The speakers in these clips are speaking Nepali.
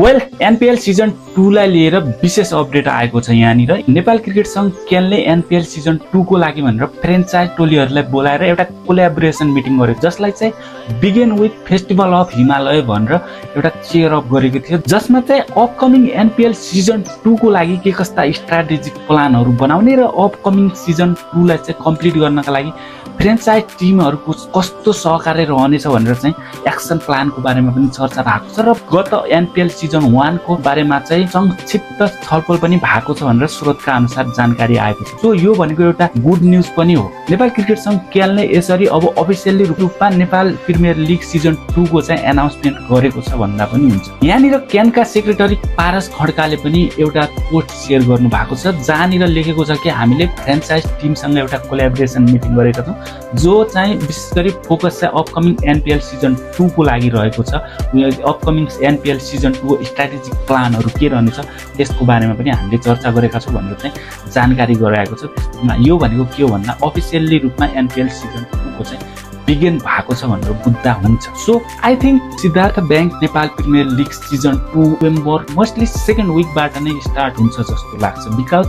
वेल एनपीएल सिजन 2 लाई लिएर विशेष अपडेट आएको छ। यहाँनिर नेपाल क्रिकेट संघ केनले एनपीएल सिजन 2 को लागि भनेर फ्रेन्चाइज टोलीहरूलाई बोलाएर एउटा कोल्याबोरेसन मिटिङ गर्यो, जसलाई चाहिँ begin with festival of Himalaya भनेर एउटा चेयर अप गरेको थियो, जसमा चाहिँ अपकमिङ एनपीएल सिजन 2 को लागि के कस्ता स्ट्राटेजिक प्लानहरू बनाउने र अपकमिङ सिजन 2 लाई चाहिँ कम्प्लिट गर्नका लागि फ्रेन्चाइज टिमहरूको कस्तो सहकार्य रहनेछ भनेर चाहिँ एक्सन प्लानको बारेमा पनि चर्चा भएको छ र गत एनपीएल सिजन 1 को बारेमा चाहिँ संक्षिप्त छलफल पनि भएको छ भनेर स्रोतका अनुसार जानकारी आएको छ। सो यो भनेको एउटा गुड न्यूज पनि हो। नेपाल क्रिकेट संघ केनले यसरी अब अफिसियली रूपमा नेपाल प्रिमियर लिग सिजन 2 को चाहिँ एनाउन्समेन्ट गरेको छ भन्दा पनि हुन्छ। यहाँनिर केनका सेक्रेटरी पारस खड्काले पनि एउटा पोस्ट सेयर गर्नु भएको छ, जहाँनिर लेखेको छ कि हामीले फ्रेन्चाइज टिमसँग एउटा कोल्याबोरेसन मिटिङ गरेका छौँ, जो चाहिँ विशेष गरी फोकस चाहिँ अपकमिङ एनपीएल सिजन 2 को लागि रहेको छ। अपकमिङ एनपीएल सिजन 2 को स्ट्राटेजिक प्लानहरू के रहनेछ त्यसको बारेमा पनि हामीले चर्चा गरेका छौँ भनेर चाहिँ जानकारी गराएको छ। यो भनेको के हो भन्दा अफिसियल्ली रूपमा एनपीएल सिजन 2 को चाहिँ बिगिन भएको छ भनेर बुझ्दा हुन्छ। So I think Siddhartha bank Nepal premier league season 2 November mostly second विकबाट नै स्टार्ट हुन्छ जस्तो लाग्छ, बिकज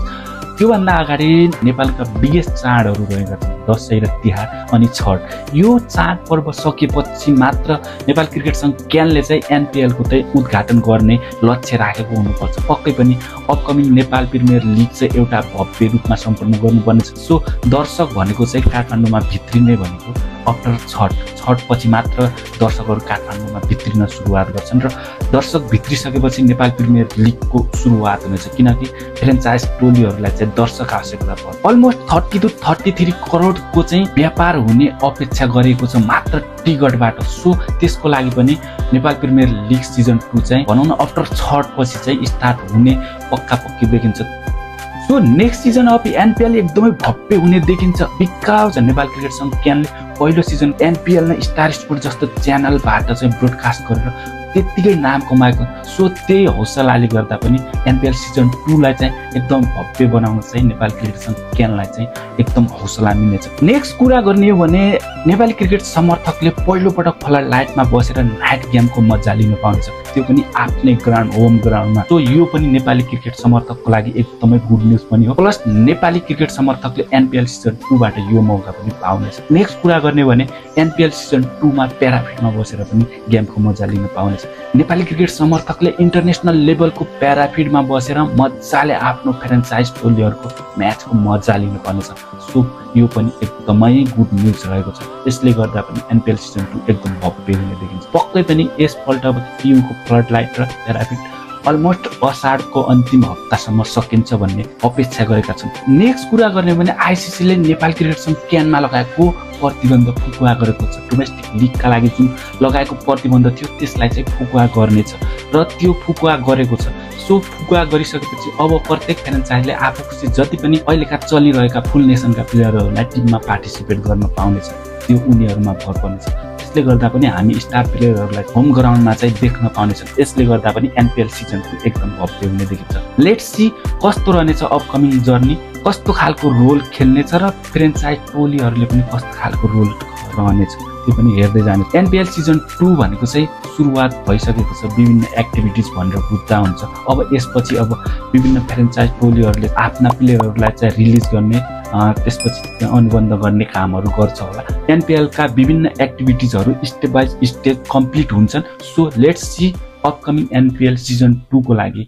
त्योभन्दा अगाडि नेपालका बिगेस्ट चाडहरू रहेका छन्, दसैँ र तिहार अनि छठ। यो चाड पर्व सकेपछि मात्र नेपाल क्रिकेट संघ केनले चाहिँ एनपीएलको चाहिँ उद्घाटन गर्ने लक्ष्य राखेको हुनुपर्छ। पक्कै पनि अपकमिङ नेपाल प्रिमियर लिग चाहिँ एउटा भव्य रूपमा सम्पन्न गर्नुपर्नेछ। सो दर्शक भनेको चाहिँ काठमाडौँमा भित्रिने भनेको आफ्टर छठ पछि मात्र दर्शकहरू काठमाडौँमा भित्रिन सुरुवात गर्छन् र दर्शक भित्रिसकेपछि नेपाल प्रिमियर लिगको सुरुवात हुनेछ, किनकि फ्रेन्चाइज टोलीहरूलाई चाहिँ दर्शक आवश्यकता पर्छ। अलमोस्ट 30 to 33 करोडको चाहिँ व्यापार हुने अपेक्षा गरेको छ मात्र टिकटबाट। सो त्यसको लागि पनि नेपाल प्रिमियर लिग सिजन 2 चाहिँ भनौँ न आफ्टर छठ पछि चाहिँ स्टार्ट हुने पक्की देखिन्छ। So next season of NPL एकदमै भव्य हुने देखिन्छ, बिकज नेपाल क्रिकेट संघ केनले पहिलो सिजन एनपीएल नै स्टार स्पोर्ट जस्तो च्यानलबाट चाहिँ ब्रोडकास्ट गरेर त्यत्तिकै नाम कमाएको। सो त्यही हौसलाले गर्दा पनि एनपीएल सिजन 2 लाई चाहिँ एकदम भव्य बनाउन चाहिँ नेपाल क्रिकेट संघ केनलाई चाहिँ एकदम हौसला मिल्नेछ। नेक्स्ट कुरा गर्ने हो भने नेपाली क्रिकेट समर्थकले पहिलोपटक फ्लड लाइटमा बसेर नाइट गेमको मजा लिन पाउनेछ, त्यो पनि आफ्नै ग्राउन्ड होम ग्राउन्डमा। सो यो पनि नेपाली क्रिकेट समर्थकको लागि एकदमै गुड न्युज पनि हो, प्लस नेपाली क्रिकेट समर्थकले एनपीएल सिजन 2 बाट यो मौका पनि पाउनेछ। नेक्स्ट कुरा गर्ने हो भने एनपीएल सिजन 2 मा प्याराफिटमा बसेर पनि गेमको मजा लिन पाउनेछ। नेपाली क्रिकेट समर्थकले इन्टरनेसनल लेभलको प्याराफिडमा बसेर मजाले आफ्नो फ्रेन्चाइज टोलीहरूको म्याचको मजा लिन पर्नेछ। सो यो पनि एकदमै गुड न्युज रहेको छ। यसले गर्दा पनि एनपीएल सिजन 2 एकदम भव्य हुने देखिन्छ। पक्कै पनि यसपल्ट अब टिमको फ्लड लाइट र प्याराफिड अलमोस्ट असाढको अन्तिम हप्तासम्म सकिन्छ भन्ने अपेक्षा गरेका छन्। नेक्स्ट कुरा गर्ने भने आईसीसीले नेपाल क्रिकेट संघ केनमा लगाएको प्रतिबन्ध फुकुवा गरेको छ। डोमेस्टिक लिगका लागि जुन लगाएको प्रतिबन्ध थियो त्यसलाई चाहिँ फुकुवा गर्नेछ र त्यो फुकुवा गरेको छ। सो फुकुवा गरिसकेपछि अब प्रत्येक फ्रेन्चाइजले आफू खुसी जति पनि अहिलेका चलिरहेका फुल नेसनका प्लेयरहरूलाई टिममा पार्टिसिपेट गर्न पाउनेछ, त्यो उनीहरूमा भर पर्नेछ। यसले गर्दा पनि हामी स्टार प्लेयरहरूलाई होम ग्राउन्डमा चाहिँ देख्न पाउनेछौँ। यसले गर्दा पनि एनपीएल सिजन 2 एकदम भव्य हुने देखिन्छ। लेट्स सी कस्तो रहनेछ अपकमिङ जर्नी, कस्तो खालको रोल खेल्नेछ र फ्रेन्चाइज टोलीहरूले पनि कस्तो खालको रोल रहनेछ त्यो पनि हेर्दै जाने। एनपीएल सिजन 2 भनेको चाहिँ सुरुवात भइसकेको छ, विभिन्न एक्टिभिटिज भनेर बुझ्दा हुन्छ। अब यसपछि अब विभिन्न फ्रेन्चाइज टोलीहरूले आफ्ना प्लेयरहरूलाई चाहिँ रिलिज गर्ने, त्यसपछि अनुबन्ध गर्ने कामहरू गर्छ होला। एनपीएलका विभिन्न एक्टिभिटिजहरू स्टेप बाई स्टेप कम्प्लिट हुन्छन्। So let's see upcoming NPL season 2 को लागि